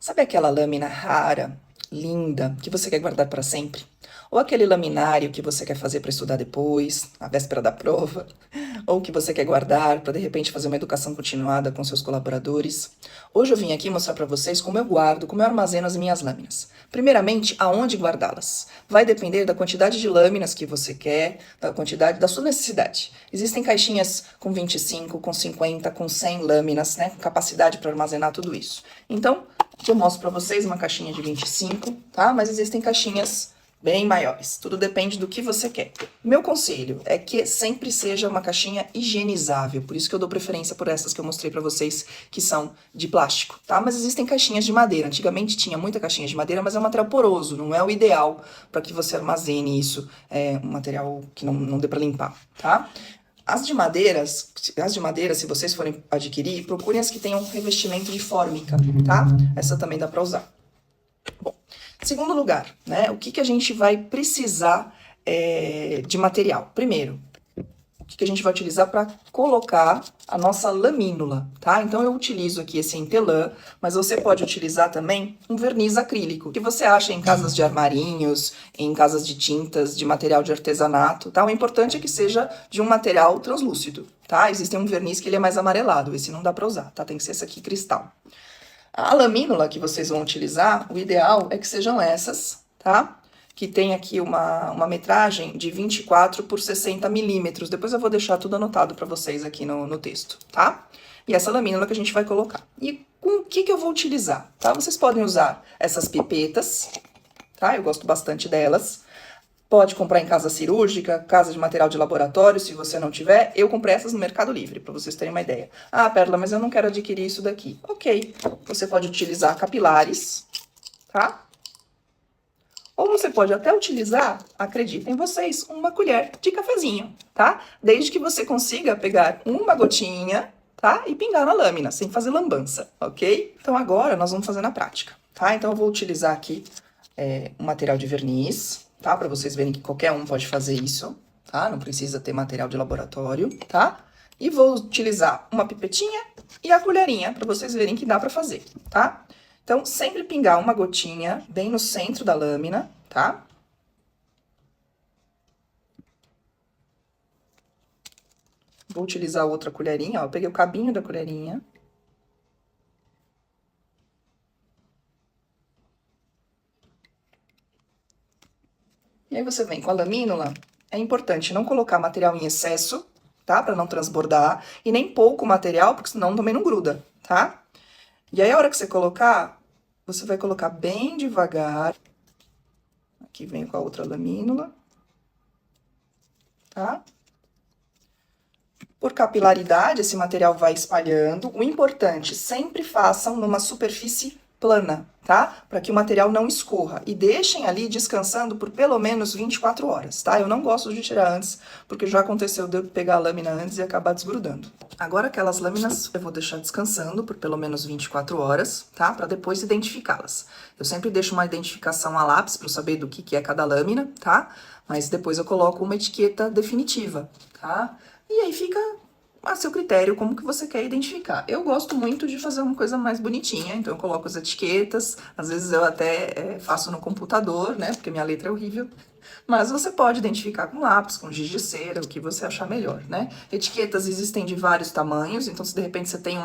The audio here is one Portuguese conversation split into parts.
Sabe aquela lâmina rara, linda, que você quer guardar para sempre? Ou aquele laminário que você quer fazer para estudar depois, na véspera da prova? Ou que você quer guardar para de repente fazer uma educação continuada com seus colaboradores? Hoje eu vim aqui mostrar para vocês como eu guardo, como eu armazeno as minhas lâminas. Primeiramente, aonde guardá-las? Vai depender da quantidade de lâminas que você quer, da quantidade da sua necessidade. Existem caixinhas com 25, com 50, com 100 lâminas, né, com capacidade para armazenar tudo isso. Então, aqui eu mostro para vocês uma caixinha de 25, tá? Mas existem caixinhas bem maiores. Tudo depende do que você quer. Meu conselho é que sempre seja uma caixinha higienizável. Por isso que eu dou preferência por essas que eu mostrei pra vocês, que são de plástico, tá? Mas existem caixinhas de madeira. Antigamente tinha muita caixinha de madeira, mas é um material poroso, não é o ideal para que você armazene isso. É um material que não dê para limpar, tá? As de madeira, se vocês forem adquirir, procurem as que tenham revestimento de fórmica, tá? Essa também dá para usar. Bom, segundo lugar, né? O que a gente vai precisar de material? Primeiro, o que a gente vai utilizar para colocar a nossa lamínula, tá? Então eu utilizo aqui esse entelã, mas você pode utilizar também um verniz acrílico, que você acha em casas de armarinhos, em casas de tintas, de material de artesanato, tá? O importante é que seja de um material translúcido, tá? Existe um verniz que ele é mais amarelado, esse não dá para usar, tá? Tem que ser esse aqui cristal. A lamínula que vocês vão utilizar, o ideal é que sejam essas, tá? Que tem aqui uma metragem de 24 por 60 milímetros. Depois eu vou deixar tudo anotado para vocês aqui no texto, tá? E essa lamínula que a gente vai colocar. E com o que eu vou utilizar, tá? Vocês podem usar essas pipetas, tá? Eu gosto bastante delas. Pode comprar em casa cirúrgica, casa de material de laboratório, se você não tiver. Eu comprei essas no Mercado Livre, para vocês terem uma ideia. Ah, Perla, mas eu não quero adquirir isso daqui. Ok, você pode utilizar capilares, tá? Ou você pode até utilizar, acreditem vocês, uma colher de cafezinho, tá? Desde que você consiga pegar uma gotinha, tá? E pingar na lâmina, sem fazer lambança, ok? Então agora nós vamos fazer na prática, tá? Então eu vou utilizar aqui um material de verniz, tá? Para vocês verem que qualquer um pode fazer isso, tá? Não precisa ter material de laboratório, tá? E vou utilizar uma pipetinha e a colherinha, para vocês verem que dá para fazer, tá? Então, sempre pingar uma gotinha bem no centro da lâmina, tá? Vou utilizar outra colherinha, ó. Eu peguei o cabinho da colherinha. E aí você vem com a lamínula. É importante não colocar material em excesso, tá? Pra não transbordar. E nem pouco material, porque senão também não gruda, tá? E aí a hora que você colocar, você vai colocar bem devagar. Aqui venho com a outra lamínula, tá? Por capilaridade, esse material vai espalhando. O importante, sempre façam numa superfície plana, tá? Para que o material não escorra. E deixem ali descansando por pelo menos 24 horas, tá? Eu não gosto de tirar antes, porque já aconteceu de eu pegar a lâmina antes e acabar desgrudando. Agora, aquelas lâminas eu vou deixar descansando por pelo menos 24 horas, tá? Para depois identificá-las. Eu sempre deixo uma identificação a lápis para eu saber do que é cada lâmina, tá? Mas depois eu coloco uma etiqueta definitiva, tá? E aí fica a seu critério como que você quer identificar. Eu gosto muito de fazer uma coisa mais bonitinha, então eu coloco as etiquetas, às vezes eu até faço no computador, né, porque minha letra é horrível, mas você pode identificar com lápis, com giz de cera, o que você achar melhor, né. Etiquetas existem de vários tamanhos, então se de repente você tem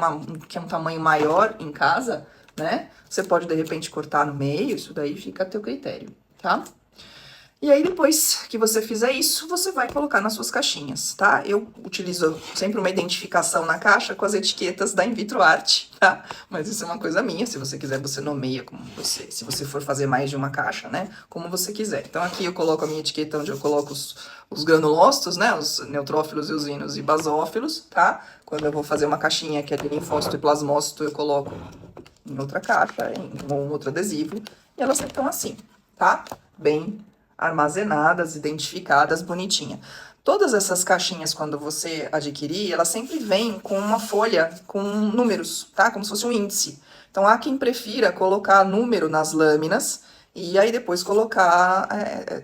que é um tamanho maior em casa, né, você pode de repente cortar no meio, isso daí fica a teu critério, tá? E aí, depois que você fizer isso, você vai colocar nas suas caixinhas, tá? Eu utilizo sempre uma identificação na caixa com as etiquetas da Invitro Arte, tá? Mas isso é uma coisa minha, se você quiser, você nomeia como você, se você for fazer mais de uma caixa, né? Como você quiser. Então, aqui eu coloco a minha etiqueta onde eu coloco os granulócitos, né? Os neutrófilos, eosinos e basófilos, tá? Quando eu vou fazer uma caixinha que é de linfócito e plasmócito, eu coloco em outra caixa, em um outro adesivo, e elas ficam assim, tá? Bem armazenadas, identificadas, bonitinha. Todas essas caixinhas, quando você adquirir, elas sempre vêm com uma folha com números, tá? Como se fosse um índice. Então, há quem prefira colocar número nas lâminas e aí depois colocar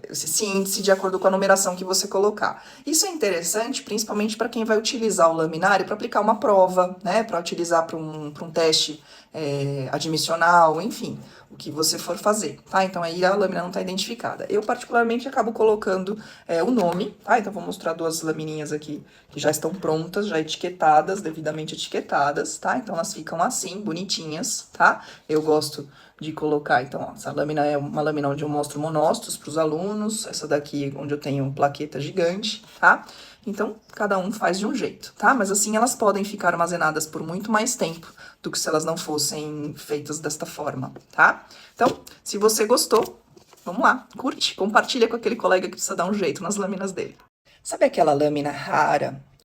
esse índice de acordo com a numeração que você colocar. Isso é interessante, principalmente para quem vai utilizar o laminário para aplicar uma prova, né? Para utilizar para um teste admissional, enfim, o que você for fazer, tá? Então aí a lâmina não está identificada. Eu particularmente acabo colocando o nome, tá? Então vou mostrar duas lamininhas aqui que já estão prontas, já etiquetadas, devidamente etiquetadas, tá? Então elas ficam assim, bonitinhas, tá? Eu gosto de colocar, então, ó, essa lâmina é uma lâmina onde eu mostro monócitos para os alunos, essa daqui onde eu tenho plaqueta gigante, tá? Então, cada um faz de um jeito, tá? Mas assim elas podem ficar armazenadas por muito mais tempo do que se elas não fossem feitas desta forma, tá? Então, se você gostou, vamos lá, curte, compartilha com aquele colega que precisa dar um jeito nas lâminas dele. Sabe aquela lâmina rara